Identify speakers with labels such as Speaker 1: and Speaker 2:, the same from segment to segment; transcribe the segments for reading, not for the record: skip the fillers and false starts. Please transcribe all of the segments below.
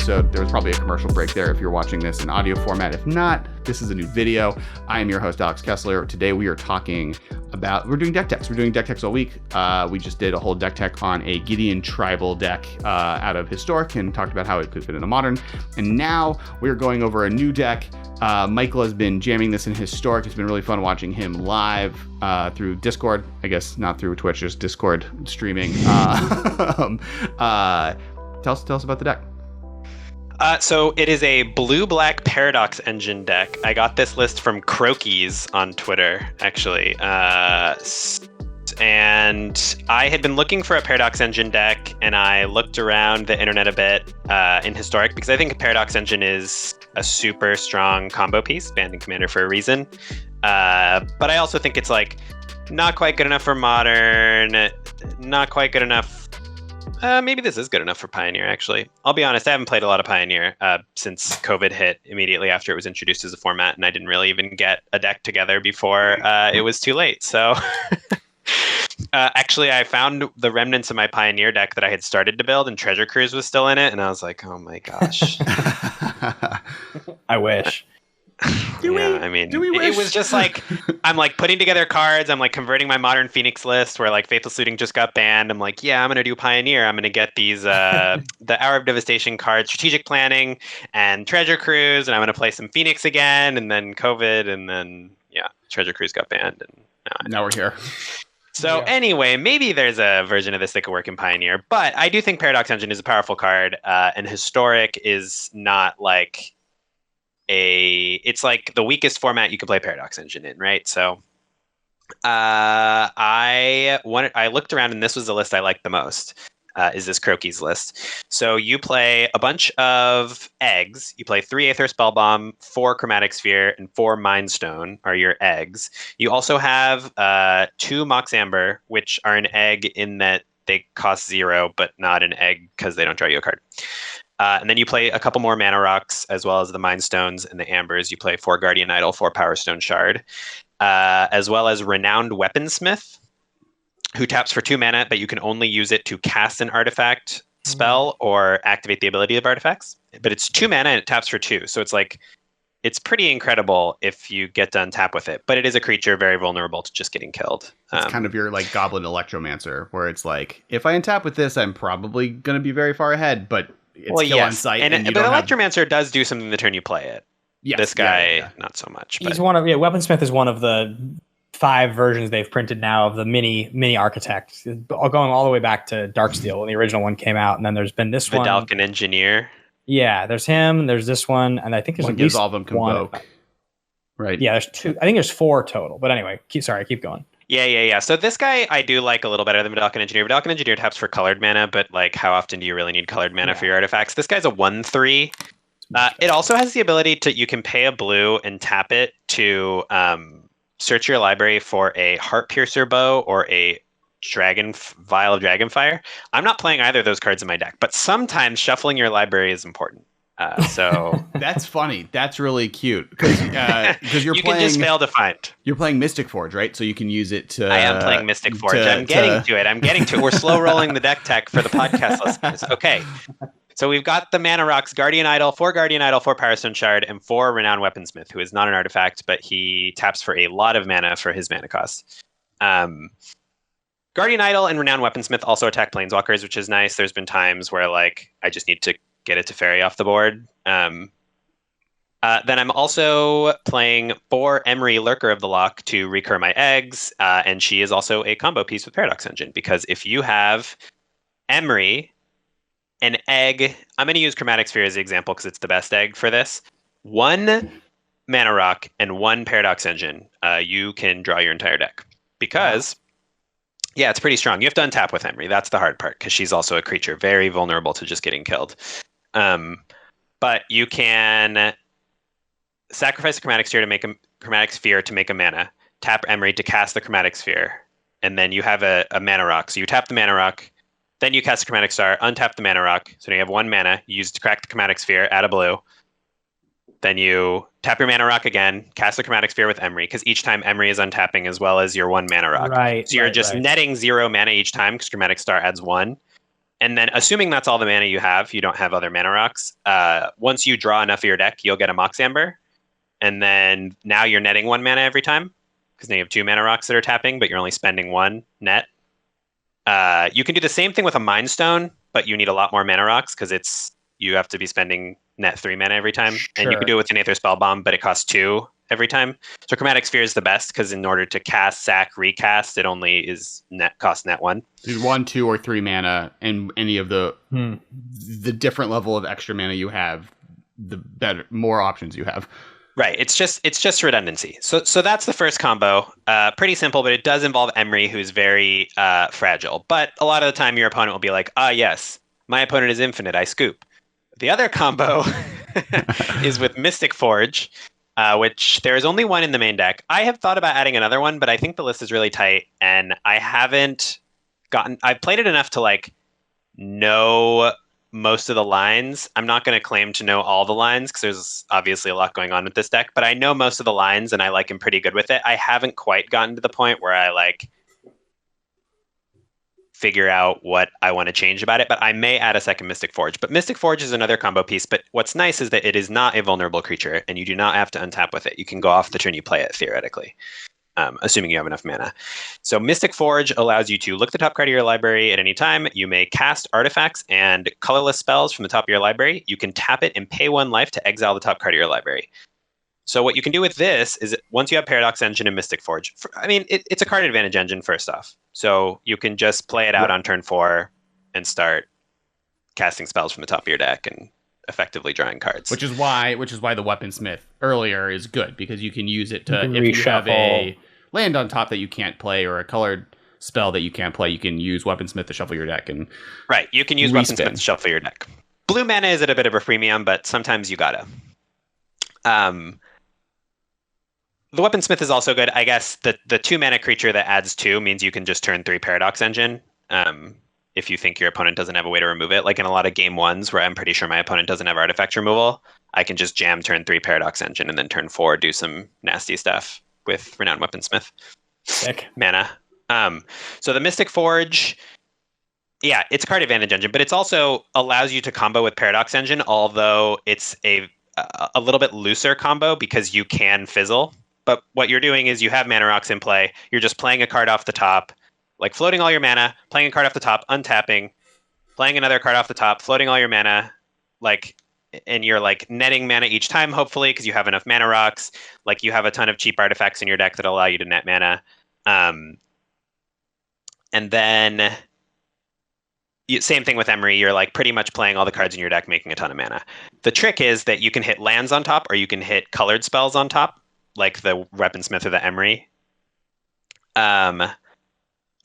Speaker 1: episode. There was probably a commercial break there if you're watching this in audio format. If not, this is a new video. I am your host, Alex Kessler. Today we are talking about, we're doing deck techs. We're doing deck techs all week. We just did a whole deck tech on a Gideon tribal deck out of Historic and talked about how it could fit into Modern. And now we're going over a new deck. Michael has been jamming this in Historic. It's been really fun watching him live through Discord. I guess not through Twitch, just Discord streaming. Tell us about the deck.
Speaker 2: So it is a blue-black Paradox Engine deck. I got this list from Crokies on Twitter, actually. And I had been looking for a Paradox Engine deck, and I looked around the internet a bit in Historic, because I think a Paradox Engine is a super strong combo piece, banned in Commander for a reason. But I also think it's like not quite good enough for Modern, not quite good enough. Maybe this is good enough for Pioneer, actually. I'll be honest, I haven't played a lot of Pioneer since COVID hit immediately after it was introduced as a format, and I didn't really even get a deck together before it was too late. So actually, I found the remnants of my Pioneer deck that I had started to build, and Treasure Cruise was still in it, and I was like, oh my gosh.
Speaker 3: I wish.
Speaker 2: Do we wish? It was just like, I'm like putting together cards. I'm like converting my Modern Phoenix list where like Faithless Looting just got banned. I'm like, yeah, I'm going to do Pioneer. I'm going to get these, the Hour of Devastation cards, Strategic Planning and Treasure Cruise. And I'm going to play some Phoenix again. And then COVID. And then, yeah, Treasure Cruise got banned. And
Speaker 1: now we're here.
Speaker 2: So anyway, maybe there's a version of this that could work in Pioneer. But I do think Paradox Engine is a powerful card. And Historic is not like it's like the weakest format you could play Paradox Engine in, right? So I looked around, and this was the list I liked the most, is this Crokies list. So you play a bunch of eggs. You play 3 Aether Spellbomb, 4 Chromatic Sphere, and 4 Mind Stone are your eggs. You also have 2 Mox Amber, which are an egg in that they cost 0, but not an egg because they don't draw you a card. And then you play a couple more Mana Rocks, as well as the Mind Stones and the Ambers. You play 4 Guardian Idol, 4 Power Stone Shard, as well as Renowned Weaponsmith, who taps for 2 mana, but you can only use it to cast an artifact spell or activate the ability of artifacts. But it's 2 mana and it taps for 2. So it's like, it's pretty incredible if you get to untap with it. But it is a creature very vulnerable to just getting killed.
Speaker 1: It's kind of your like Goblin Electromancer, where it's like, if I untap with this, I'm probably going to be very far ahead, but it's still on site.
Speaker 2: But Electromancer does do something the turn you play it. Yes, this guy, not so much.
Speaker 3: He's one of Weaponsmith is one of the 5 versions they've printed now of the mini Architect, going all the way back to Darksteel when the original one came out, and then there's been this one.
Speaker 2: Vidalcan Engineer. Yeah,
Speaker 3: there's him. There's this one, and I think there's
Speaker 1: one
Speaker 3: at least
Speaker 1: all of them
Speaker 3: one.
Speaker 1: Convoke. Right.
Speaker 3: Yeah, there's 2. I think there's 4 total. But anyway, keep going.
Speaker 2: Yeah. So this guy I do like a little better than Vidalcan Engineer. Vidalcan Engineer taps for colored mana, but like, how often do you really need colored mana for your artifacts? This guy's a 1/3. It also has the ability to, you can pay a blue and tap it to search your library for a Heart Piercer Bow or a Vial of Dragonfire. I'm not playing either of those cards in my deck, but sometimes shuffling your library is important. So
Speaker 1: that's funny. That's really cute because you're playing.
Speaker 2: Can just fail to find.
Speaker 1: You're playing Mystic Forge, right? So you can use it to.
Speaker 2: I am playing Mystic Forge. I'm getting to it. We're slow rolling the deck tech for the podcast listeners. Okay. So we've got the Mana Rocks, Guardian Idol, 4 Guardian Idol, 4 Power Stone Shard, and 4 Renowned Weaponsmith, who is not an artifact, but he taps for a lot of mana for his mana cost. Guardian Idol and Renowned Weaponsmith also attack Planeswalkers, which is nice. There's been times where like I just need to get it to ferry off the board. Then I'm also playing 4 Emry, Lurker of the Loch, to recur my eggs, and she is also a combo piece with Paradox Engine, because if you have Emry, an egg, I'm going to use Chromatic Sphere as the example because it's the best egg for this. 1 Mana Rock and 1 Paradox Engine, you can draw your entire deck. Because, yeah, it's pretty strong. You have to untap with Emry. That's the hard part, because she's also a creature very vulnerable to just getting killed. But you can sacrifice a Chromatic Sphere to make a mana, tap Emry to cast the Chromatic Sphere, and then you have a Mana Rock. So you tap the Mana Rock, then you cast a Chromatic Star, untap the Mana Rock. So now you have 1 mana. You use to crack the Chromatic Sphere, add a blue. Then you tap your Mana Rock again, cast the Chromatic Sphere with Emry, because each time Emry is untapping as well as your 1 Mana Rock.
Speaker 3: Right.
Speaker 2: So you're netting 0 mana each time, because Chromatic Star adds 1. And then assuming that's all the mana you don't have other mana rocks. Once you draw enough of your deck, you'll get a Mox Amber. And then now you're netting 1 mana every time, because now you have 2 mana rocks that are tapping, but you're only spending 1 net. You can do the same thing with a Mind Stone, but you need a lot more mana rocks because you have to be spending net 3 mana every time. Sure. And you can do it with an Aether Spellbomb, but it costs 2 every time. So Chromatic Sphere is the best because in order to cast, sack, recast, it only is cost net 1.
Speaker 1: 1, 2, or 3 mana, and any of the different level of extra mana you have, the better, more options you have.
Speaker 2: Right. It's just redundancy. So that's the first combo. Pretty simple, but it does involve Emry, who's very fragile. But a lot of the time, your opponent will be like, yes, my opponent is infinite. I scoop. The other combo is with Mystic Forge, which there is only one in the main deck. I have thought about adding another one, but I think the list is really tight, and I've played it enough to know most of the lines. I'm not going to claim to know all the lines because there's obviously a lot going on with this deck, but I know most of the lines and I am pretty good with it. I haven't quite gotten to the point where I figure out what I want to change about it, but I may add a second Mystic Forge. But Mystic Forge is another combo piece, but what's nice is that it is not a vulnerable creature and you do not have to untap with it. You can go off the turn you play it, theoretically. Assuming you have enough mana. So Mystic Forge allows you to look the top card of your library at any time. You may cast artifacts and colorless spells from the top of your library. You can tap it and pay 1 life to exile the top card of your library. So what you can do with this is once you have Paradox Engine and Mystic Forge, it's a card advantage engine first off. So you can just play it out on turn 4 and start casting spells from the top of your deck and effectively drawing cards.
Speaker 1: Which is why the Weaponsmith earlier is good, because you can use it to, if you have a land on top that you can't play or a colored spell that you can't play, you can use Weaponsmith to shuffle your deck. And
Speaker 2: right, you can use Weaponsmith to shuffle your deck. Blue mana is at a bit of a premium, but sometimes you gotta. The Weaponsmith is also good. I guess the 2 mana creature that adds 2 means you can just turn 3 Paradox Engine. If you think your opponent doesn't have a way to remove it. Like in a lot of game 1s where I'm pretty sure my opponent doesn't have artifact removal, I can just jam turn 3 Paradox Engine and then turn 4 do some nasty stuff with Renowned Weaponsmith.
Speaker 3: Sick.
Speaker 2: Mana. So the Mystic Forge, it's a card advantage engine, but it's also allows you to combo with Paradox Engine, although it's a little bit looser combo because you can fizzle. But what you're doing is you have mana rocks in play. You're just playing a card off the top, floating all your mana, playing a card off the top, untapping, playing another card off the top, floating all your mana, and you're netting mana each time, hopefully, because you have enough mana rocks. You have a ton of cheap artifacts in your deck that allow you to net mana. And then same thing with Emry. You're pretty much playing all the cards in your deck, making a ton of mana. The trick is that you can hit lands on top, or you can hit colored spells on top, like the Weaponsmith or the Emry.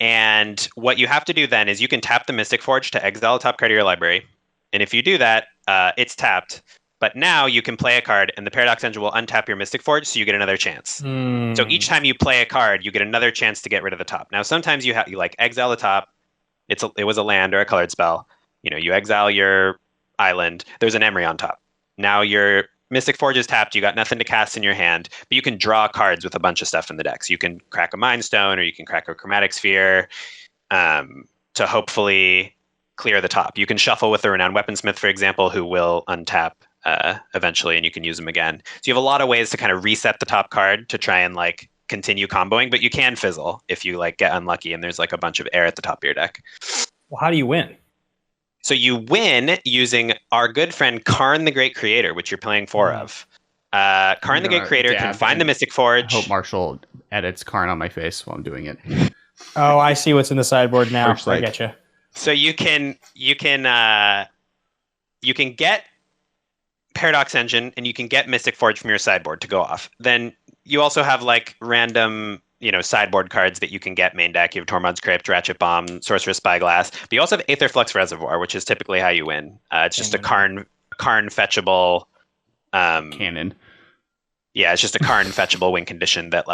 Speaker 2: And what you have to do then is you can tap the Mystic Forge to exile the top card of your library. And if you do that, it's tapped. But now you can play a card and the Paradox Engine will untap your Mystic Forge, so you get another chance. So each time you play a card, you get another chance to get rid of the top. Now, sometimes you exile the top. It was a land or a colored spell. You exile your island. There's an Emry on top. Now your Mystic Forge is tapped, you got nothing to cast in your hand, but you can draw cards with a bunch of stuff in the deck. So you can crack a Mind Stone, or you can crack a Chromatic Sphere to hopefully clear the top. You can shuffle with the Renowned Weaponsmith, for example, who will untap eventually, and you can use them again. So you have a lot of ways to kind of reset the top card to try and continue comboing, but you can fizzle if you get unlucky and there's a bunch of air at the top of your deck.
Speaker 3: Well, how do you win?
Speaker 2: So you win using our good friend Karn the Great Creator, which you're playing 4 of. Karn the Great Creator can find the Mystic Forge.
Speaker 1: I hope Marshall edits Karn on my face while I'm doing it.
Speaker 3: Oh, I see what's in the sideboard now. I get you.
Speaker 2: So you can get Paradox Engine and you can get Mystic Forge from your sideboard to go off. Then you also have random sideboard cards that you can get main deck. You have Tormod's Crypt, Ratchet Bomb, Sorcerer's Spyglass. But you also have Aetherflux Reservoir, which is typically how you win. It's just a Karn fetchable
Speaker 1: cannon.
Speaker 2: Yeah, it's just a Karn fetchable win condition that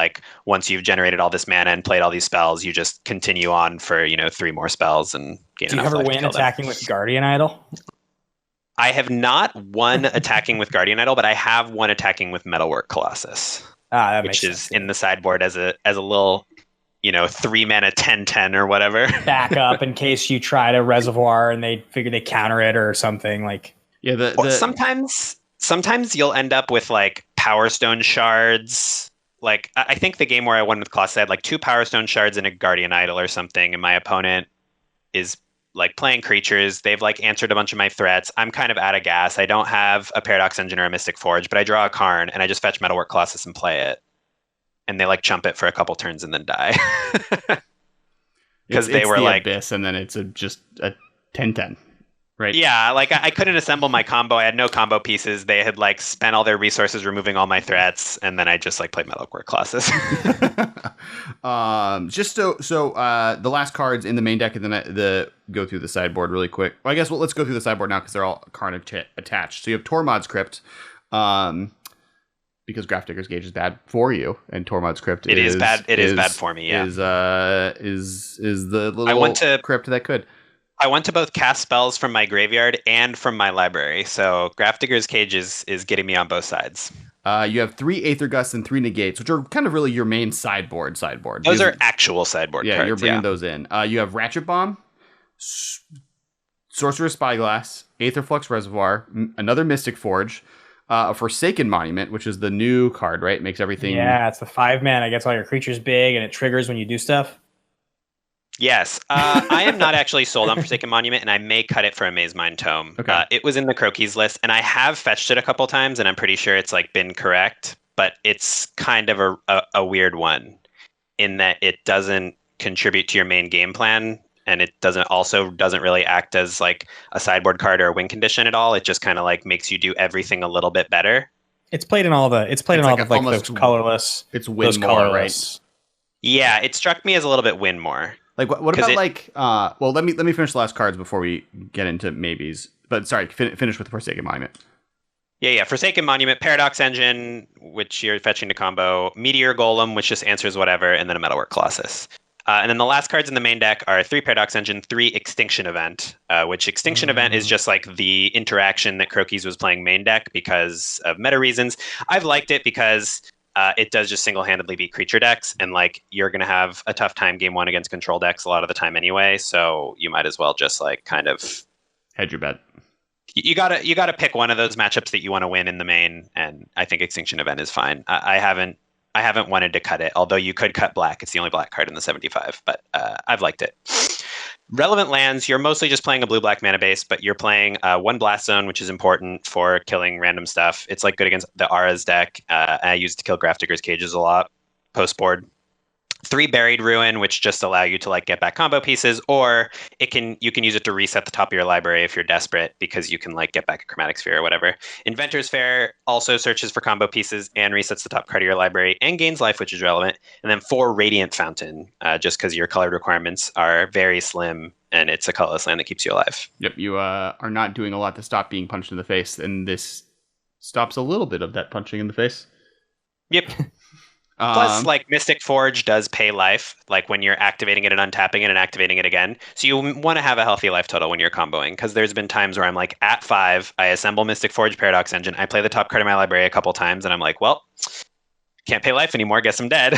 Speaker 2: once you've generated all this mana and played all these spells, you just continue on for 3 more spells and gain enough life.
Speaker 3: Do you ever win attacking with Guardian Idol?
Speaker 2: I have not won attacking with Guardian Idol, but I have won attacking with Metalwork Colossus.
Speaker 3: That
Speaker 2: which
Speaker 3: makes
Speaker 2: is
Speaker 3: sense.
Speaker 2: In the sideboard as a little, 3 mana 10/10 or whatever.
Speaker 3: Back up in case you try to reservoir and they figure they counter it or something like.
Speaker 1: Yeah,
Speaker 2: Sometimes you'll end up with like Power Stone shards. Like I think the game where I won with Kloss had like 2 Power Stone shards and a Guardian Idol or something, and my opponent is like playing creatures. They've like answered a bunch of my threats. I'm kind of out of gas. I don't have a Paradox Engine or a Mystic Forge, but I draw a Karn and I just fetch Metalwork Colossus and play it. And they like chump it for a couple turns and then die. Because they were like
Speaker 1: Abyss, and then it's just a 10/10. Right.
Speaker 2: Yeah, like I couldn't assemble my combo. I had no combo pieces. They had like spent all their resources removing all my threats, and then I just like played Metalwork Colossus.
Speaker 1: Just so the last cards in the main deck, and then go through the sideboard really quick. Well, I guess let's go through the sideboard now because they're all Karn attached. So you have Tormod's Crypt, because Grafdigger's Gauge is bad for you, and Tormod's Crypt
Speaker 2: is bad. It is bad for me. Yeah, is
Speaker 1: the little crypt that could.
Speaker 2: I want to both cast spells from my graveyard and from my library, so Grafdigger's Cage is getting me on both sides.
Speaker 1: You have 3 Aether Gusts and 3 Negates, which are kind of really your main sideboard.
Speaker 2: Those are actual sideboard cards.
Speaker 1: Yeah, you're bringing those in. You have Ratchet Bomb, Sorcerer's Spyglass, Aetherflux Reservoir, another Mystic Forge, a Forsaken Monument, which is the new card, right? It makes everything...
Speaker 3: Yeah, it's the 5-mana. It gets all your creatures big, and it triggers when you do stuff.
Speaker 2: Yes. I am not actually sold on Forsaken Monument, and I may cut it for a Maze Mind Tome.
Speaker 1: Okay.
Speaker 2: It was in the Croquis list, and I have fetched it a couple times, and I'm pretty sure it's like been correct, but it's kind of a weird one in that it doesn't contribute to your main game plan, and it doesn't really act as like a sideboard card or a win condition at all. It just kind of like makes you do everything a little bit better.
Speaker 3: It's played in all the those colorless.
Speaker 1: It's win more, right?
Speaker 2: Yeah, it struck me as a little bit win more.
Speaker 1: Like what about well, let me finish the last cards before we get into maybes. But sorry, finish with the Forsaken Monument.
Speaker 2: Yeah. Forsaken Monument, Paradox Engine, which you're fetching to combo, Meteor Golem, which just answers whatever, and then a Metalwork Colossus. And then the last cards in the main deck are 3 Paradox Engine, 3 Extinction Event, which Extinction Event is just like the interaction that Croquis was playing main deck because of meta reasons. I've liked it because it does just single-handedly beat creature decks, and like you're going to have a tough time game 1 against control decks a lot of the time anyway, so you might as well just like kind of
Speaker 1: hedge your bet.
Speaker 2: You gotta pick one of those matchups that you want to win in the main, and I think Extinction Event is fine. I haven't wanted to cut it, although you could cut black. It's the only black card in the 75, but I've liked it. Relevant lands, you're mostly just playing a blue-black mana base, but you're playing 1 Blast Zone, which is important for killing random stuff. It's like good against the Auras deck. I use it to kill Grafdigger's Cages a lot post-board. 3 Buried Ruin, which just allow you to like get back combo pieces, or you can use it to reset the top of your library if you're desperate, because you can like get back a Chromatic Sphere or whatever. Inventor's Fair also searches for combo pieces and resets the top card of your library and gains life, which is relevant. And then 4 Radiant Fountain, just because your colored requirements are very slim and it's a colorless land that keeps you alive.
Speaker 1: Yep, you are not doing a lot to stop being punched in the face, and this stops a little bit of that punching in the face.
Speaker 2: Yep. Plus, like, Mystic Forge does pay life, like when you're activating it and untapping it and activating it again. So you want to have a healthy life total when you're comboing, because there's been times where I'm like, at 5, I assemble Mystic Forge Paradox Engine, I play the top card of my library a couple times, and I'm like, well, can't pay life anymore, guess I'm dead.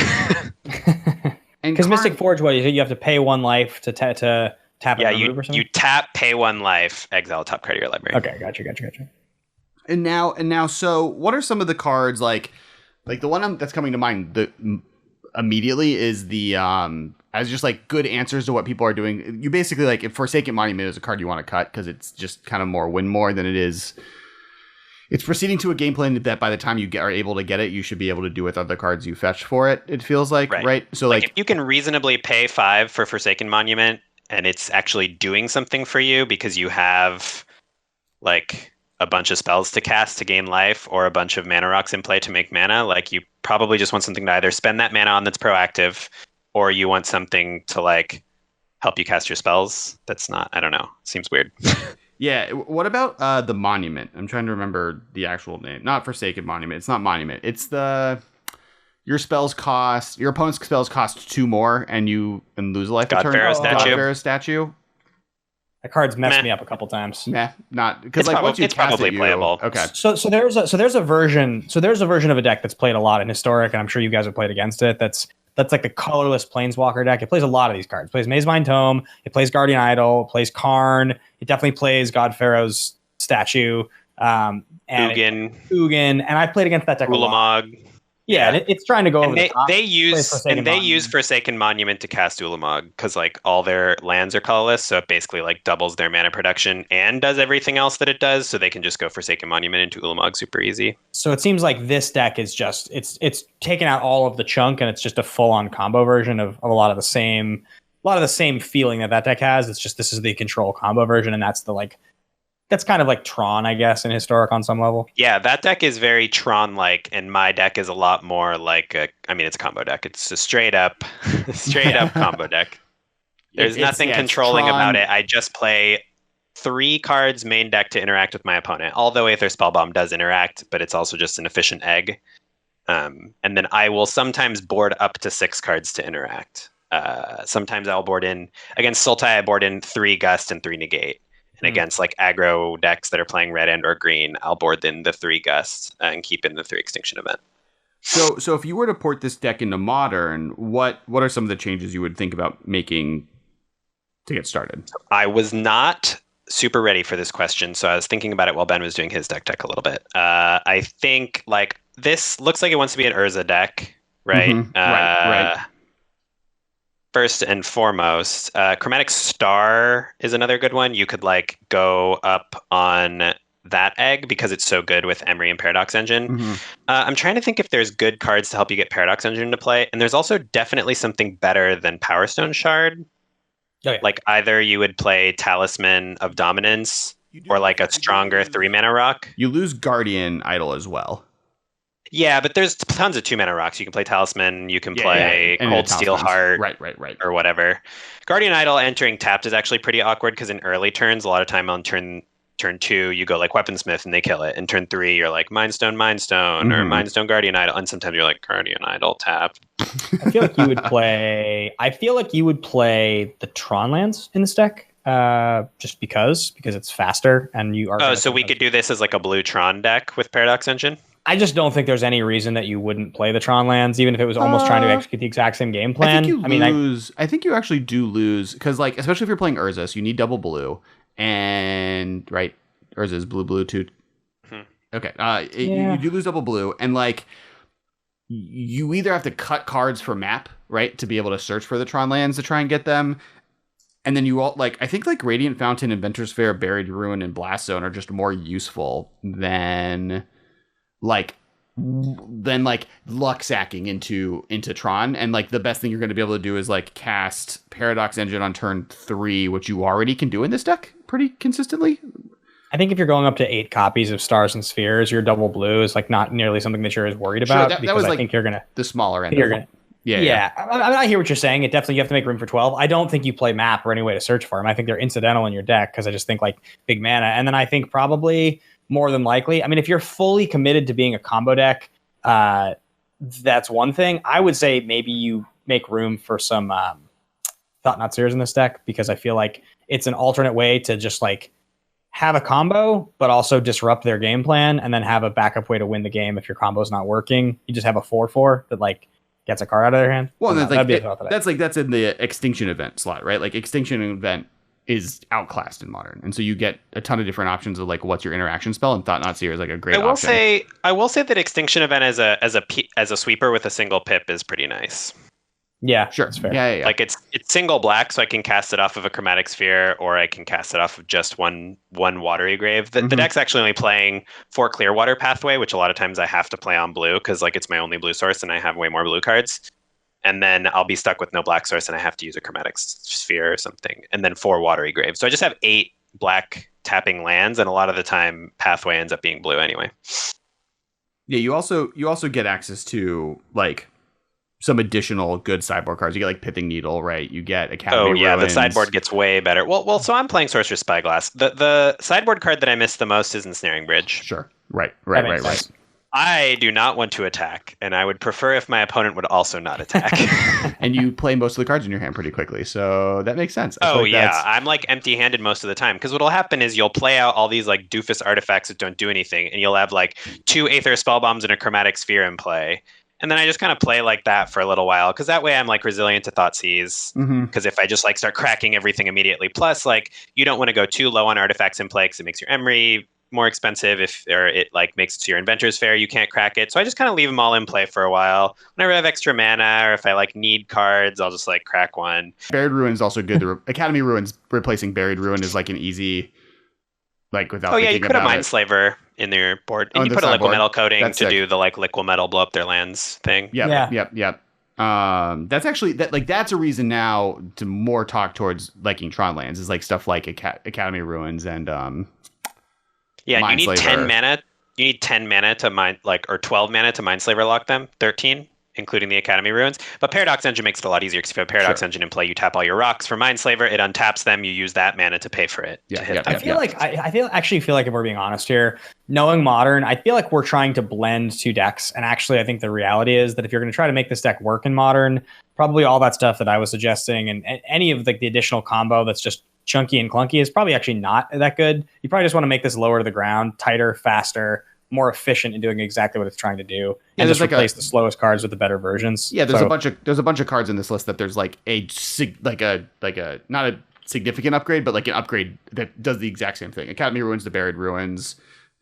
Speaker 3: Because Mystic Forge, what, you have to pay 1 life to tap and remove or something?
Speaker 2: You tap, pay 1 life, exile top card of your library.
Speaker 3: Okay, gotcha.
Speaker 1: And now, so what are some of the cards, like the one that's coming to mind immediately is the as just like good answers to what people are doing. You basically, like, if Forsaken Monument is a card you want to cut because it's just kind of more win more than it is. It's proceeding to a game plan that by the time you are able to get it, you should be able to do with other cards you fetch for it. It feels like, right? So like if
Speaker 2: you can reasonably pay 5 for Forsaken Monument and it's actually doing something for you because you have like a bunch of spells to cast to gain life or a bunch of mana rocks in play to make mana, like you probably just want something to either spend that mana on that's proactive, or you want something to like help you cast your spells. That's not, I don't know. Seems weird.
Speaker 1: Yeah. What about the Monument? I'm trying to remember the actual name. Not Forsaken Monument. It's not Monument. It's your opponent's spells cost 2 more and lose a life a turn.
Speaker 2: God-Pharaoh
Speaker 1: statue.
Speaker 3: That card's messed me up a couple times.
Speaker 1: Not because like once you
Speaker 2: it's
Speaker 1: cast
Speaker 2: probably
Speaker 1: it,
Speaker 2: playable.
Speaker 1: Okay.
Speaker 3: So there's a version of a deck that's played a lot in Historic, and I'm sure you guys have played against it. That's that's like the colorless Planeswalker deck. It plays a lot of these cards. It plays Mazemind Tome. It plays Guardian Idol. It plays Karn. It definitely plays God Pharaoh's statue. And Ugin. And I played against that deck a lot.
Speaker 2: Ulamog.
Speaker 3: Yeah, it's trying to go over the top.
Speaker 2: They use Forsaken Monument to cast Ulamog because like all their lands are colorless, so it basically like doubles their mana production and does everything else that it does, so they can just go Forsaken Monument into Ulamog super easy.
Speaker 3: So it seems like this deck is just it's taken out all of the chunk and it's just a full on combo version of a lot of the same feeling that deck has. It's just this is the control combo version, and that's kind of like Tron, I guess, in Historic on some level.
Speaker 2: Yeah, that deck is very Tron-like, and my deck is a lot more like it's a combo deck. It's a straight up combo deck. There's nothing controlling about it. I just play 3 cards main deck to interact with my opponent. Although Aether Spellbomb does interact, but it's also just an efficient egg. And then I will sometimes board up to 6 cards to interact. Sometimes I'll board in against Sultai. I board in 3 Gust and 3 Negate. And against like aggro decks that are playing red and or green, I'll board in the 3 Gusts and keep in the 3 Extinction Event.
Speaker 1: So if you were to port this deck into Modern, what are some of the changes you would think about making to get started?
Speaker 2: I was not super ready for this question, so I was thinking about it while Ben was doing his deck a little bit. I think like this looks like it wants to be an Urza deck, right?
Speaker 1: Mm-hmm. Right.
Speaker 2: First and foremost, Chromatic Star is another good one. You could like go up on that egg because it's so good with Emry and Paradox Engine.
Speaker 1: Mm-hmm.
Speaker 2: I'm trying to think if there's good cards to help you get Paradox Engine into play. And there's also definitely something better than Power Stone Shard. Oh, yeah. Like either you would play Talisman of Dominance or like a stronger 3-mana rock.
Speaker 1: You lose Guardian Idol as well.
Speaker 2: Yeah, but there's tons of 2-mana rocks. You can play Talisman, you can play Cold Steel Heart,
Speaker 1: right,
Speaker 2: or whatever. Guardian Idol entering tapped is actually pretty awkward because in early turns, a lot of time on turn 2, you go like Weaponsmith and they kill it. And turn 3, you're like Mindstone,
Speaker 1: mm-hmm.
Speaker 2: or Mindstone Guardian Idol, and sometimes you're like Guardian Idol tapped.
Speaker 3: I feel like you would play. The Tron lands in this deck. Just because it's faster and you are.
Speaker 2: Oh, so we could do this as like a blue Tron deck with Paradox Engine?
Speaker 3: I just don't think there's any reason that you wouldn't play the Tron lands, even if it was almost trying to execute the exact same game plan.
Speaker 1: I think you actually do lose because, like, especially if you're playing Urza, so you need double blue, and right, Urza is blue too.
Speaker 2: Hmm.
Speaker 1: Okay, you do lose double blue, and like, you either have to cut cards for map, right, to be able to search for the Tron lands to try and get them. And then you all I think like Radiant Fountain, Inventor's Fair, Buried Ruin, and Blast Zone are just more useful than luck sacking into Tron. And like the best thing you're going to be able to do is like cast Paradox Engine on turn 3, which you already can do in this deck pretty consistently.
Speaker 3: I think if you're going up to 8 copies of Stars and Spheres, your double blue is like not nearly something that you're as worried about.
Speaker 1: Sure, that was
Speaker 3: I think you're gonna
Speaker 1: the smaller end.
Speaker 3: Yeah. I hear what you're saying. It definitely, you have to make room for 12. I don't think you play map or any way to search for them. I think they're incidental in your deck because I just think like big mana. And then I think probably more than likely, I mean, if you're fully committed to being a combo deck, that's one thing. I would say maybe you make room for some Thought-Knot Seers in this deck because I feel like it's an alternate way to just like have a combo, but also disrupt their game plan and then have a backup way to win the game if your combo's not working. You just have a 4/4 that like gets a card out of their hand.
Speaker 1: Well, that's in the Extinction Event slot, right? Like Extinction Event is outclassed in Modern, and so you get a ton of different options of like what's your interaction spell, and Thought-Knot Seer is like a great option.
Speaker 2: I will say that Extinction Event as a sweeper with a single pip is pretty nice.
Speaker 3: Yeah,
Speaker 1: sure.
Speaker 3: That's fair.
Speaker 1: Yeah.
Speaker 2: Like it's single black, so I can cast it off of a Chromatic Sphere, or I can cast it off of just one Watery Grave. The deck's actually only playing 4 Clearwater Pathway, which a lot of times I have to play on blue because like it's my only blue source and I have way more blue cards. And then I'll be stuck with no black source and I have to use a Chromatic Sphere or something. And then 4 Watery Graves. So I just have 8 black tapping lands, and a lot of the time Pathway ends up being blue anyway.
Speaker 1: Yeah, you also get access to like some additional good sideboard cards. You get like Pithing Needle, right? You get Academy Ruins.
Speaker 2: The sideboard gets way better. Well, so I'm playing Sorcerer's Spyglass. The sideboard card that I miss the most is Ensnaring Bridge.
Speaker 1: Sure. Right.
Speaker 2: I do not want to attack, and I would prefer if my opponent would also not attack.
Speaker 1: And you play most of the cards in your hand pretty quickly, so that makes sense.
Speaker 2: I'm like empty-handed most of the time, because what'll happen is you'll play out all these like doofus artifacts that don't do anything, and you'll have like 2 Aether Spellbombs and a Chromatic Sphere in play, And then I just kind of play like that for a little while, because that way I'm like resilient to Thoughtseize. Because if I just like start cracking everything immediately, plus like you don't want to go too low on artifacts in play because it makes your Emry more expensive, or it like makes it so your Inventor's Fair, you can't crack it. So I just kind of leave them all in play for a while. Whenever I have extra mana, or if I like need cards, I'll just like crack one.
Speaker 1: Buried Ruin is also good. Academy Ruins replacing Buried Ruin is like an easy, like without.
Speaker 2: Oh yeah, you
Speaker 1: thinking
Speaker 2: put a
Speaker 1: about
Speaker 2: Mind
Speaker 1: it.
Speaker 2: Slaver in your board, and you
Speaker 1: the
Speaker 2: put a liquid
Speaker 1: sideboard.
Speaker 2: metal coating
Speaker 1: That's
Speaker 2: to
Speaker 1: sick.
Speaker 2: do the like liquid metal blow up their lands thing.
Speaker 1: Yep. That's actually that's a reason now to more talk towards liking Tron lands, is like stuff like Academy Ruins and
Speaker 2: Yeah,
Speaker 1: Mind
Speaker 2: you need
Speaker 1: Slaver.
Speaker 2: 10 mana. You need 10 mana to mind, like, or 12 mana to Mind Slaver lock them. 13, including the Academy Ruins. But Paradox Engine makes it a lot easier, because if you have Paradox Engine in play, you tap all your rocks for Mind Slaver, it untaps them, you use that mana to pay for it. To hit them.
Speaker 3: I feel like if we're being honest here, knowing Modern, I feel like we're trying to blend two decks. And actually, I think the reality is that if you're going to try to make this deck work in Modern, probably all that stuff that I was suggesting and any of like the additional combo that's just chunky and clunky is probably actually not that good. You probably just want to make this lower to the ground, tighter, faster, more efficient in doing exactly what it's trying to do, and just replace the slowest cards with the better versions.
Speaker 1: Yeah, there's a bunch of cards in this list that there's like a not a significant upgrade, but like an upgrade that does the exact same thing. Academy Ruins to Buried Ruins,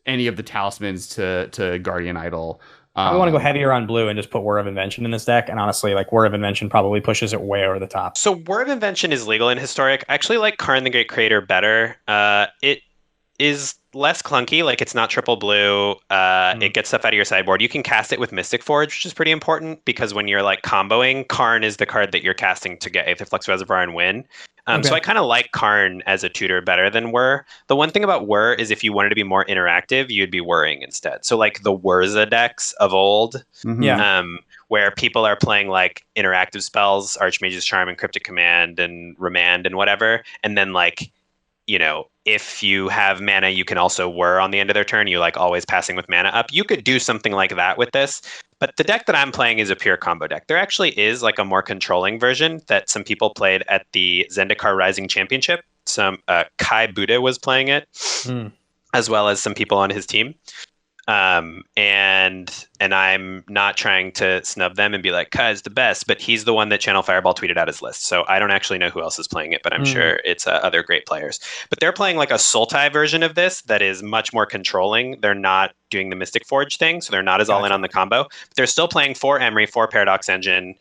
Speaker 1: any of the talismans to Guardian Idol.
Speaker 3: I want to go heavier on blue and just put Whir of Invention in this deck, and honestly, like Whir of Invention probably pushes it way over the top.
Speaker 2: So Whir of Invention is legal in Historic. I actually like Karn the Great Creator better. It is less clunky, like it's not triple blue. It gets stuff out of your sideboard. You can cast it with Mystic Forge, which is pretty important, because when you're like comboing, Karn is the card that you're casting to get Aetherflux Reservoir and win. So I kind of like Karn as a tutor better than Whir. The one thing about Whir is if you wanted to be more interactive, you'd be whirring instead. So like the Wurza decks of old, where people are playing like interactive spells, Archmage's Charm and Cryptic Command and Remand and whatever, and then like, you know, if you have mana, you can also whir on the end of their turn. You like always passing with mana up. You could do something like that with this. But the deck that I'm playing is a pure combo deck. There actually is like a more controlling version that some people played at the Zendikar Rising Championship. Some Kai Bude was playing it, as well as some people on his team. And I'm not trying to snub them and be like, Kai's the best, but he's the one that Channel Fireball tweeted out his list. So I don't actually know who else is playing it, but I'm sure it's other great players. But they're playing like a Sultai version of this that is much more controlling. They're not doing the Mystic Forge thing, so they're not as all in on the combo. But they're still playing 4 Emry, 4 Paradox Engine.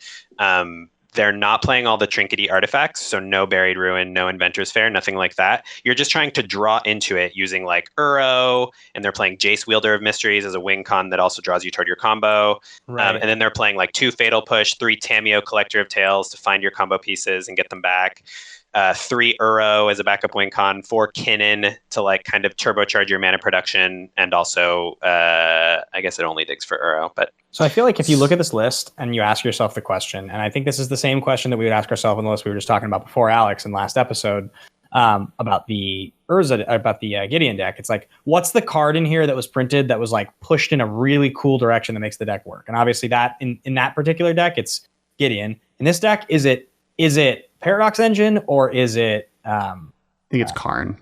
Speaker 2: They're not playing all the trinkety artifacts, so no Buried Ruin, no Inventor's Fair, nothing like that. You're just trying to draw into it using like Uro, and they're playing Jace Wielder of Mysteries as a win con that also draws you toward your combo. And then they're playing like 2 Fatal Push, 3 Tameo Collector of Tales to find your combo pieces and get them back. 3 Uro as a backup win con, 4 Kinnan to like kind of turbocharge your mana production, and also I guess it only digs for Uro. But
Speaker 3: so I feel like if you look at this list and you ask yourself the question, and I think this is the same question that we would ask ourselves on the list we were just talking about before, Alex, in last episode, about the Gideon deck. It's like, what's the card in here that was printed that was like pushed in a really cool direction that makes the deck work? And obviously that in that particular deck, it's Gideon. In this deck, is it Paradox Engine, or is it
Speaker 1: I think it's Karn.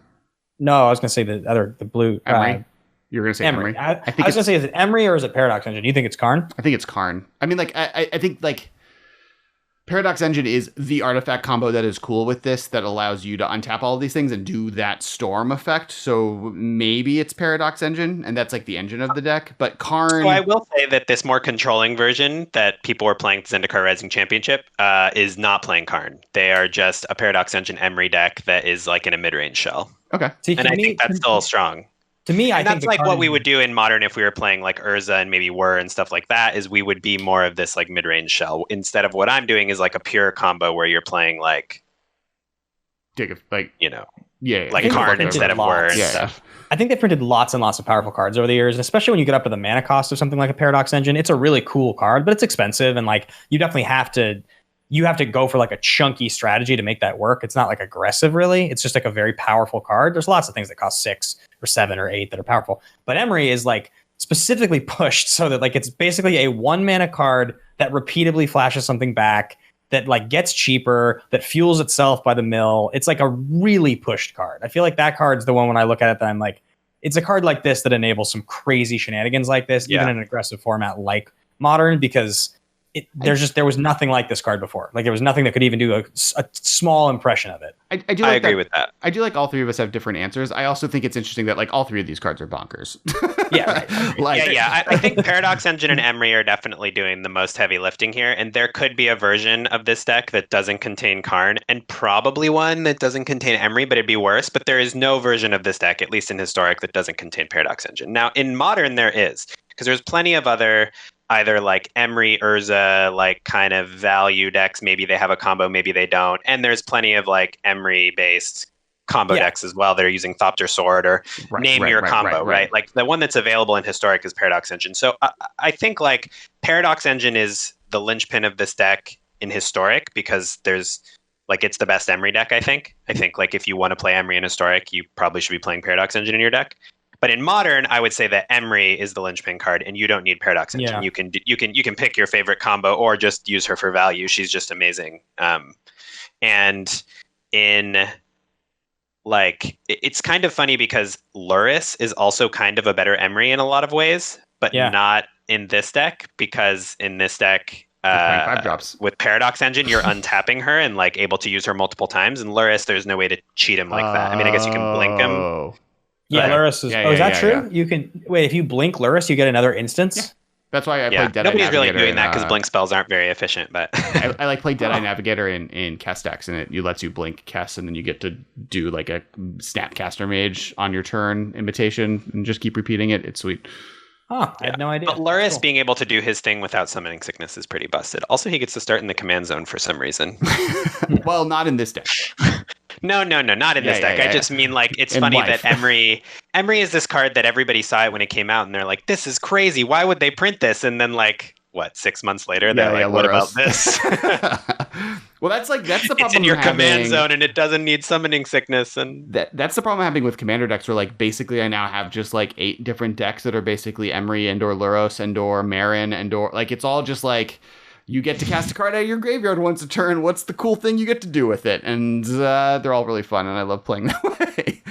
Speaker 3: No, I was gonna say the blue
Speaker 1: Emry. You're gonna say
Speaker 3: Emry.
Speaker 1: Emry.
Speaker 3: I was gonna say, is it Emry or is it Paradox Engine? Do you think it's Karn?
Speaker 1: I think it's Karn. I mean, like I think like Paradox Engine is the artifact combo that is cool with this, that allows you to untap all of these things and do that storm effect. So maybe it's Paradox Engine, and that's like the engine of the deck. But Karn...
Speaker 2: So I will say that this more controlling version that people were playing at the Zendikar Rising Championship is not playing Karn. They are just a Paradox Engine Emry deck that is like in a mid-range shell.
Speaker 1: Okay.
Speaker 3: See,
Speaker 2: and I think that's still strong.
Speaker 3: To me, I think
Speaker 2: that's like what we would do in Modern if we were playing like Urza and maybe Whir and stuff like that, is we would be more of this like mid-range shell, instead of what I'm doing is like a pure combo where you're playing like like Karn instead of Whir and stuff.
Speaker 3: I think they've printed lots and lots of powerful cards over the years, and especially when you get up to the mana cost of something like a Paradox Engine. It's a really cool card, but it's expensive, and like you definitely have to go for like a chunky strategy to make that work. It's not like aggressive, really. It's just like a very powerful card. There's lots of things that cost 6 or 7 or 8 that are powerful, but Emry is like specifically pushed so that like it's basically a 1 mana card that repeatedly flashes something back, that like gets cheaper, that fuels itself by the mill. It's like a really pushed card. I feel like that card's the one when I look at it that I'm like, it's a card like this that enables some crazy shenanigans like this, even in an aggressive format like Modern because there was nothing like this card before. Like there was nothing that could even do a small impression of it.
Speaker 1: I do.
Speaker 2: I
Speaker 1: Like
Speaker 2: agree with that.
Speaker 1: I do like all three of us have different answers. I also think it's interesting that like all three of these cards are bonkers.
Speaker 3: Yeah, right.
Speaker 2: I think Paradox Engine and Emry are definitely doing the most heavy lifting here, and there could be a version of this deck that doesn't contain Karn, and probably one that doesn't contain Emry, but it'd be worse. But there is no version of this deck, at least in Historic, that doesn't contain Paradox Engine. Now, in Modern, there is, because there's plenty of other either like Emry, Urza, like kind of value decks. Maybe they have a combo, maybe they don't. And there's plenty of like Emry-based combo decks as well that are using Thopter Sword or name your combo, right? Like the one that's available in Historic is Paradox Engine. So I think like Paradox Engine is the linchpin of this deck in Historic because there's like it's the best Emry deck, I think. I think like if you want to play Emry in Historic, you probably should be playing Paradox Engine in your deck. But in Modern, I would say that Emry is the linchpin card, and you don't need Paradox Engine. You can pick your favorite combo or just use her for value. She's just amazing. And in like, it's kind of funny because Luris is also kind of a better Emry in a lot of ways, but not in this deck because in this deck. With Paradox Engine, you're untapping her and like able to use her multiple times. And Luris, there's no way to cheat him like that. I mean, I guess you can blink him.
Speaker 3: Yeah, Luris is. Is that true? Yeah. You can wait. If you blink Luris, you get another instance.
Speaker 1: Yeah. That's why I played Deadeye
Speaker 2: Nobody's
Speaker 1: Navigator.
Speaker 2: Really doing that because blink spells aren't very efficient. But
Speaker 1: I like play Deadeye Navigator in Kess decks, and it lets you blink Kess, and then you get to do like a Snapcaster Mage on your turn imitation, and just keep repeating it. It's sweet.
Speaker 3: I had no idea.
Speaker 2: But Luris being able to do his thing without summoning sickness is pretty busted. Also, he gets to start in the command zone for some reason.
Speaker 1: Well, not in this deck.
Speaker 2: No, not in this deck. I just mean like it's funny that Emry is this card that everybody saw it when it came out, and they're like, "This is crazy. Why would they print this?" And then like 6 months later, they're like, "What about this?"
Speaker 1: Well, that's the problem.
Speaker 2: It's in your command zone, and it doesn't need summoning sickness, and
Speaker 1: that's the problem I'm having with commander decks. Where like basically I now have just like 8 different decks that are basically Emry and/or Luros and/or Marin and/or like it's all just like. You get to cast a card out of your graveyard once a turn. What's the cool thing you get to do with it? And they're all really fun, and I love playing that way.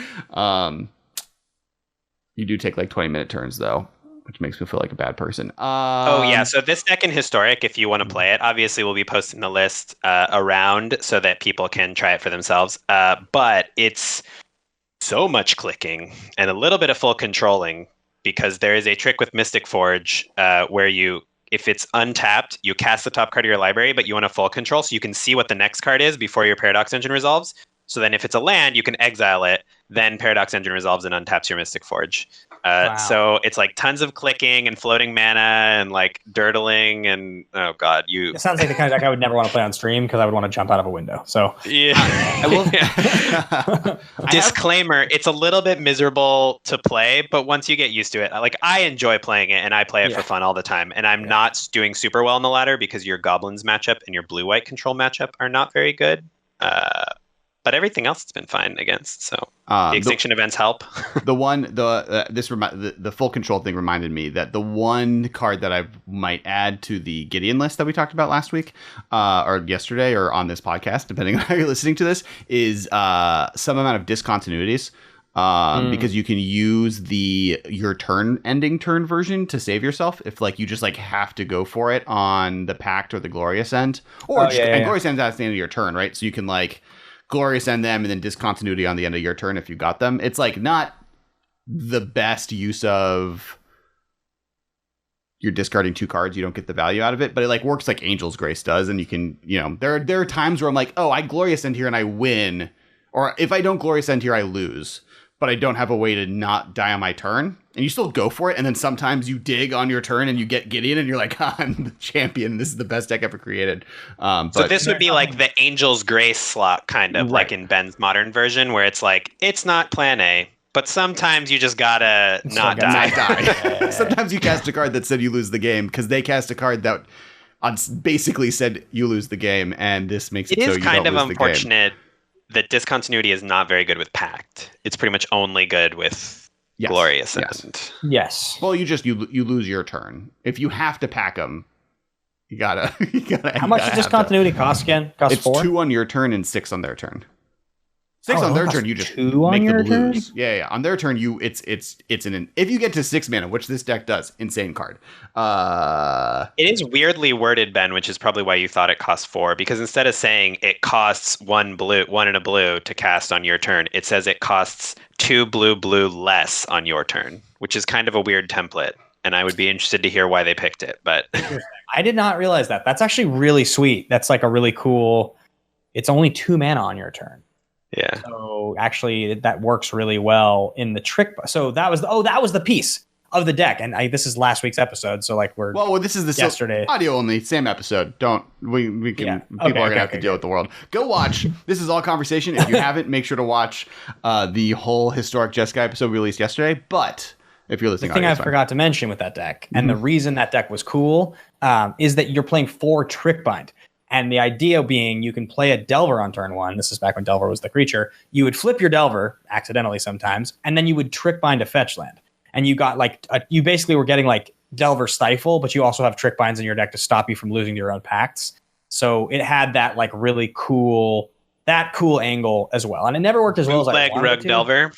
Speaker 1: You do take like 20-minute turns, though, which makes me feel like a bad person.
Speaker 2: So this deck in Historic, if you want to play it, obviously we'll be posting the list around so that people can try it for themselves. But it's so much clicking and a little bit of full controlling because there is a trick with Mystic Forge where if it's untapped, you cast the top card of your library, but you want a full control so you can see what the next card is before your Paradox Engine resolves. So then if it's a land, you can exile it, then Paradox Engine resolves and untaps your Mystic Forge. So it's like tons of clicking and floating mana and like dirtling and oh god,
Speaker 3: It sounds like the kind of deck I would never want to play on stream because I would want to jump out of a window. So
Speaker 2: Disclaimer, it's a little bit miserable to play, but once you get used to it, like I enjoy playing it and I play it for fun all the time. And I'm not doing super well in the ladder because your Goblins matchup and your blue-white control matchup are not very good. But everything else has been fine against. So the extinction events help.
Speaker 1: The full control thing reminded me that the one card that I might add to the Gideon list that we talked about last week or yesterday or on this podcast, depending on how you're listening to this, is some amount of discontinuities. Because you can use your ending turn version to save yourself if like you just like have to go for it on the Pact or the Glorious End, or Glorious End's at the end of your turn, right? So you can like Glorious End them and then discontinuity on the end of your turn if you got them. It's like not the best use of you're discarding 2 cards, you don't get the value out of it, but it like works like Angel's Grace does, and you can, there are times where I'm like, oh, I Glorious End here and I win, or if I don't Glorious End here, I lose, but I don't have a way to not die on my turn, and you still go for it, and then sometimes you dig on your turn and you get Gideon and you're like, I'm the champion, this is the best deck ever created.
Speaker 2: So this would be like the Angel's Grace slot kind of like in Ben's Modern version where it's like, it's not plan A, but sometimes you just gotta not die.
Speaker 1: Sometimes you cast a card that said you lose the game because they cast a card that basically said you lose the game, and this makes it so you don't lose the game. It is kind of
Speaker 2: unfortunate that discontinuity is not very good with Pact. It's pretty much only good with Glorious End.
Speaker 3: Yes.
Speaker 1: Well, you lose your turn. If you have to pack them, you gotta.
Speaker 3: How much does discontinuity cost again? Cost
Speaker 1: it's
Speaker 3: 4?
Speaker 1: 2 on your turn and 6 on their turn. 6
Speaker 3: Oh,
Speaker 1: on their
Speaker 3: it
Speaker 1: turn, you
Speaker 3: costs
Speaker 1: just
Speaker 3: 2 on
Speaker 1: make
Speaker 3: your
Speaker 1: them lose. Yeah. On their turn, it's an if you get to 6 mana, which this deck does, insane card.
Speaker 2: It is weirdly worded, Ben, which is probably why you thought it cost 4, because instead of saying it costs 1 and a blue to cast on your turn, it says it costs 2 blue less on your turn, which is kind of a weird template. And I would be interested to hear why they picked it. But
Speaker 3: I did not realize that. That's actually really sweet. That's like a really cool. It's only 2 mana on your turn.
Speaker 2: yeah.
Speaker 3: So actually, that works really well in the trick. So that was the piece of the deck, and this is last week's episode. So like
Speaker 1: this is the
Speaker 3: yesterday
Speaker 1: audio only, same episode. We can people are gonna have to deal with the world. Go watch. This is all conversation. If you haven't, make sure to watch the whole historic Jeskai episode we released yesterday. But if you're listening,
Speaker 3: the thing I forgot to mention with that deck, and the reason that deck was cool, is that you're playing 4 trick bind. And the idea being you can play a Delver on turn 1. This is back when Delver was the creature. You would flip your Delver, accidentally sometimes, and then you would trick bind a fetch land. And you got you basically were getting like Delver Stifle, but you also have trick binds in your deck to stop you from losing to your own pacts. So it had that like really cool angle as well. And it never worked as well as I wanted
Speaker 2: Rug
Speaker 3: to.
Speaker 2: Delver.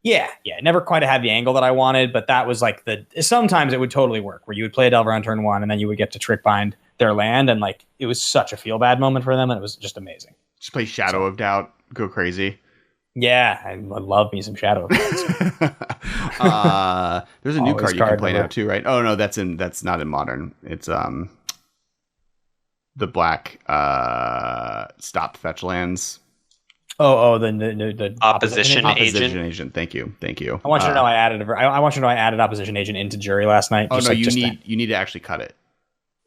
Speaker 3: Yeah. It never quite had the angle that I wanted, but that was like sometimes it would totally work where you would play a Delver on turn 1 and then you would get to trick bind their land, and like it was such a feel bad moment for them, and it was just amazing.
Speaker 1: Just play Shadow of Doubt, go crazy.
Speaker 3: Yeah, I love me some Shadow of Doubt.
Speaker 1: There's a new card you can play now too, right? Oh no, that's not in Modern. It's the black stop fetch lands.
Speaker 3: The
Speaker 2: opposition
Speaker 1: agent. Thank you.
Speaker 3: I want you to know I added opposition agent into Jury last night.
Speaker 1: Oh no, you need to actually cut it.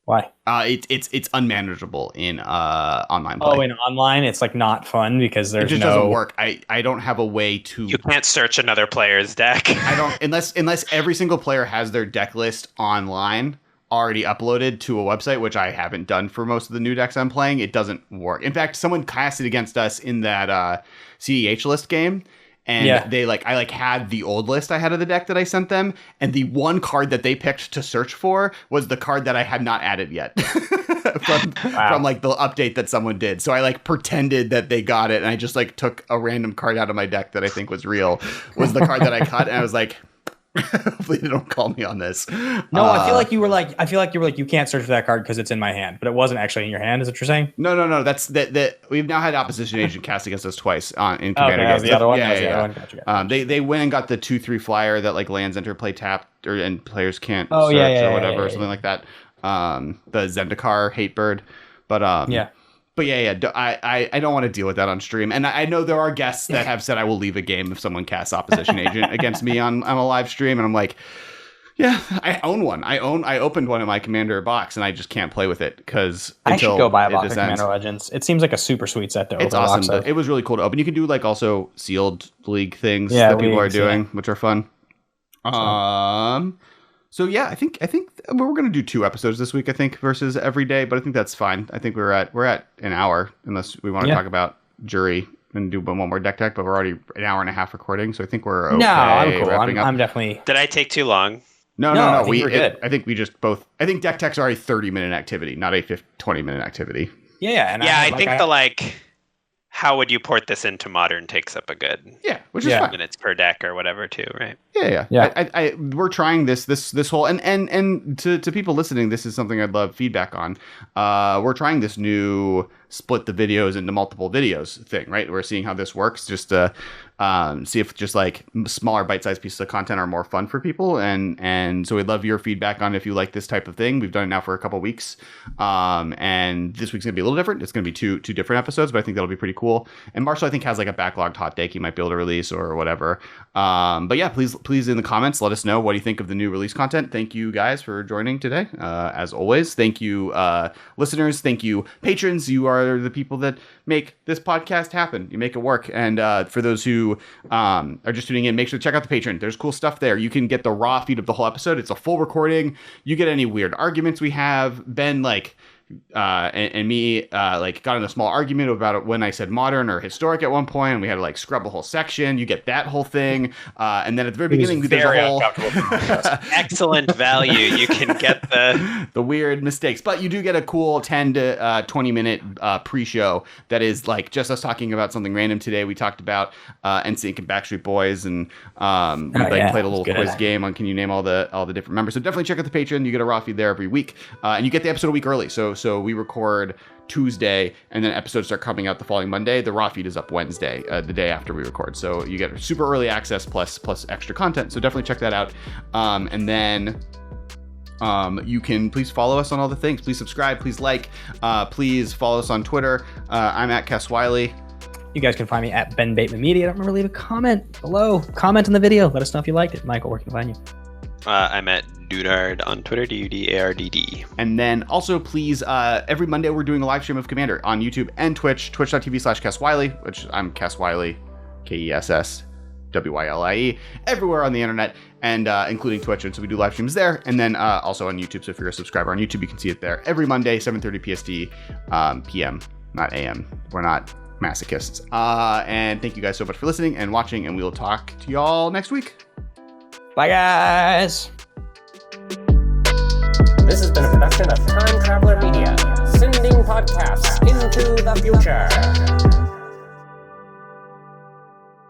Speaker 3: Why?
Speaker 1: It's unmanageable in online play.
Speaker 3: Oh, in online, it's like not fun because there's
Speaker 1: it just doesn't work. I don't have a way to.
Speaker 2: You can't search another player's deck.
Speaker 1: I don't unless every single player has their deck list online already uploaded to a website, which I haven't done for most of the new decks I'm playing. It doesn't work. In fact, someone casted against us in that CDH list game. And I had the old list I had of the deck that I sent them, and the one card that they picked to search for was the card that I had not added yet from like the update that someone did. So I like pretended that they got it, and I just like took a random card out of my deck that I think was real, was the card that I cut, and I was like, hopefully they don't call me on this.
Speaker 3: No, I feel like you were like you can't search for that card because it's in my hand, but it wasn't actually in your hand. Is what you're saying?
Speaker 1: No. That's that. We've now had opposition agent cast against us twice in Commander.
Speaker 3: Okay, the other one.
Speaker 1: Yeah.
Speaker 3: Gotcha.
Speaker 1: They went and got the 2/3 flyer that like lands enter play tapped and players can't
Speaker 3: search
Speaker 1: or whatever, something like that. The Zendikar hate bird, but But I don't want to deal with that on stream. And I know there are guests that have said I will leave a game if someone casts opposition agent against me on a live stream. And I'm like, yeah, I own one. I opened one in my Commander box, and I just can't play with it because
Speaker 3: I should go buy a box of Commander Legends. It seems like a super sweet set though.
Speaker 1: It's awesome. It was really cool to open. You can do like also sealed league things that people are doing, which are fun. So yeah, I think we're gonna do 2 episodes this week. I think versus every day, but I think that's fine. I think we're at an hour, unless we want to talk about Jury and do one more deck, but we're already an hour and a half recording, so I think we're okay.
Speaker 3: No, I'm cool.
Speaker 1: Wrapping up.
Speaker 3: I'm definitely.
Speaker 2: Did I take too long?
Speaker 1: No.
Speaker 3: I think we're good.
Speaker 1: I think we just both. I think deck techs are a 30-minute activity, not a 20-minute activity.
Speaker 3: Yeah,
Speaker 2: I think how would you port this into Modern takes up a good
Speaker 1: which is 5
Speaker 2: minutes per deck or whatever too, right?
Speaker 1: Yeah. We're trying this whole and to people listening, this is something I'd love feedback on. We're trying this new split the videos into multiple videos thing, right? We're seeing how this works, just to see if just like smaller bite-sized pieces of content are more fun for people, and so we'd love your feedback on if you like this type of thing. We've done it now for a couple weeks, and this week's gonna be a little different. It's gonna be two different episodes, but I think that'll be pretty cool. And Marshall, I think, has like a backlogged hot take he might be able to release or whatever. But yeah, please in the comments let us know what you think of the new release content. Thank you guys for joining today. As always, thank you listeners, thank you patrons. You are the people that make this podcast happen. You make it work. And for those who are just tuning in, make sure to check out the Patreon. There's cool stuff there. You can get the raw feed of the whole episode. It's a full recording. You get any weird arguments we have. Ben like and me like got in a small argument about it when I said modern or historic at one point, and we had to like scrub a whole section. You get that whole thing, and then at the very beginning, there's a whole
Speaker 2: excellent value. You can get the
Speaker 1: weird mistakes, but you do get a cool 10 to 20 minute pre-show that is like just us talking about something random. Today we talked about NSYNC and Backstreet Boys, and we played a little quiz game on can you name all the different members. So definitely check out the Patreon. You get a raw feed there every week, and you get the episode a week early. So we record Tuesday, and then episodes start coming out the following Monday. The raw feed is up Wednesday, the day after we record. So you get super early access plus extra content. So definitely check that out. And then you can please follow us on all the things. Please subscribe. Please like. Please follow us on Twitter. I'm at Kess Wiley.
Speaker 3: You guys can find me at Ben Bateman Media. Don't remember, leave a comment below. Comment on the video. Let us know if you liked it. Michael, where can we find you?
Speaker 2: I'm at Dudard on Twitter, DUDARDD.
Speaker 1: And then also, please, every Monday we're doing a live stream of Commander on YouTube and Twitch, twitch.tv/Kess Wiley, which I'm Kess Wiley, KESSWYLIE, everywhere on the internet, and including Twitch. And so we do live streams there, and then also on YouTube. So if you're a subscriber on YouTube, you can see it there every Monday, 7:30 PST, PM, not AM. We're not masochists. And thank you guys so much for listening and watching, and we will talk to y'all next week.
Speaker 3: Bye, guys.
Speaker 4: This has been a production of Time Traveler Media, sending podcasts into the future.